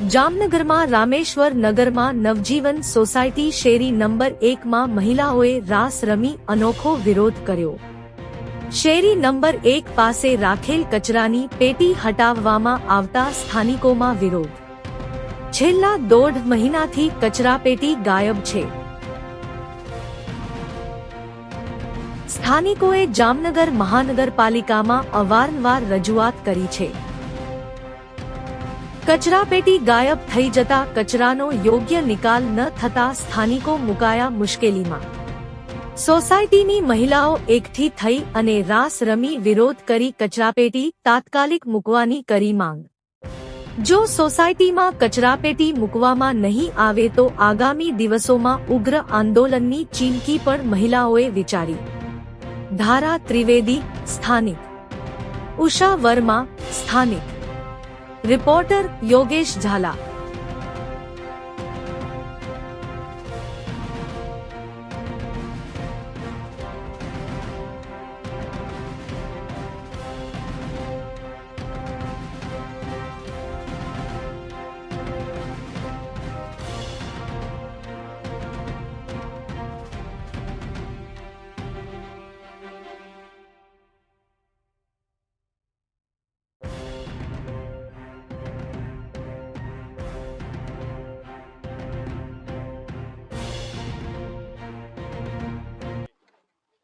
जामनगर में रामेश्वर नगर में नवजीवन सोसायटी शेरी नंबर 1 में महिलाओं रास रमी अनोखो विरोध कर्यो। शेरी नंबर 1 पासे राखेल कचरानी पेटी हटाववामां आवता स्थानिकोमां विरोध। छेल्ला 1.5 महीनाथी कचरापेटी गायब छे। स्थानिकोए जामनगर महानगरपालिकामां अवारनवार रजूआत करी छे। कचरापेटी गायब थई जता कचरानो योग्य निकाल न थता स्थानिको मुकाया मुश्केलीमां। सोसायटीनी महिलाओ एकठी थई अने रास रमी विरोध करी कचरापेटी तात्कालिक मूकवानी करी मांग। जो सोसायटीमां कचरापेटी मूकवामां नहीं आवे तो आगामी दिवसोमां उग्र आंदोलननी चीमकी पण महिलाओए विचारी। धारा त्रिवेदी स्थानिक, उषा वर्मा स्थानिक, रिपोर्टर योगेश झाला।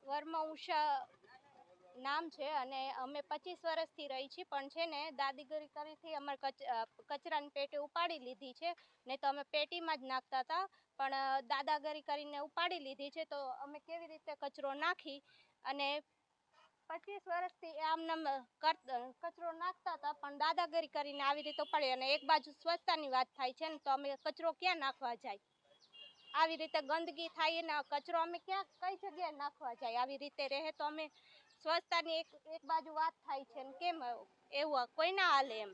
वर्मा उषा नाम छे अने अमे 25 वर्षथी रही छी पण छे ने दादीगिरी करीथी अमर कचरानी पेटी उपाड़ी लीधी छे। नहीं तो अमे पेटीमां ज नाखता था पण दादागिरी करीने उपाड़ी लीधी छे। तो अमे केवी रीते कचरो नाखी अने 25 वर्षथी आमनाम कचरो नाखता था पण दादागिरी करीने आवी रीते उपाड़ी अने एक बाजु स्वच्छतानी वात थाय छे ने तो अमे कचरो क्यां नाखवा जाय। आवी रीते गंदगी थाय ने कचरो अमे क्या कई जग्याए नाखवा जाय। आवी रीते रहे तो अमे स्वच्छतानी एक बाजु वात थाय छे ने केम एवुं कोई ना हाले एम।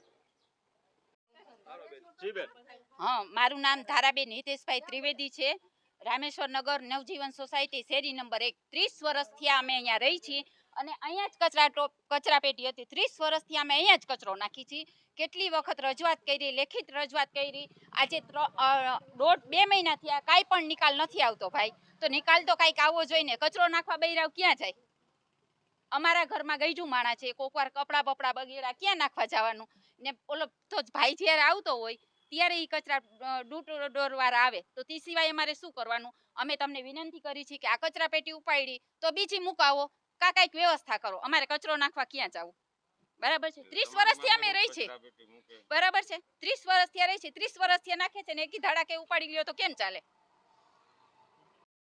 हाँ, मारू नाम धाराबेन हितेशभाई त्रिवेदी छे। रामेश्वर नगर नवजीवन सोसायटी शेरी नंबर 1 30 वर्षथी अमे अहींया रही छी अने अहींया ज कचरापेटी हती। 30 वर्षथी अमे अहींया ज कचरो नाखी छी। કેટલી વખત રજૂઆત કરી, લેખિત રજૂઆત કરી। આજે 1.5-2 મહિના થયા કાંઈ પણ નિકાલ નથી આવતો ભાઈ। તો નિકાલ તો કાંઈક આવવો જોઈએ ને। કચરો નાખવા બૈરાવ ક્યાં જાય? અમારા ઘરમાં ગઈજું માણા છે, કોકવાર કપડા બપડા બગેડા ક્યાં નાખવા જવાનું ને? ઓલો તો ભાઈ જ્યારે આવતો હોય ત્યારે એ કચરા ડોર વાળા આવે તો તે સિવાય અમારે શું કરવાનું? અમે તમને વિનંતી કરી છે કે આ કચરા પેટી ઉપાડી તો બીજી મુકાવો, કાંઈક વ્યવસ્થા કરો। અમારે કચરો નાખવા ક્યાં જવું? बराबर है। 30 वर्षथी अमे रही छे, बराबर है। 30 वर्षथी रही छे, 30 वर्षथी नाखे छे ने एक धाड़ा के उपाड़ी लियो तो केम चाले?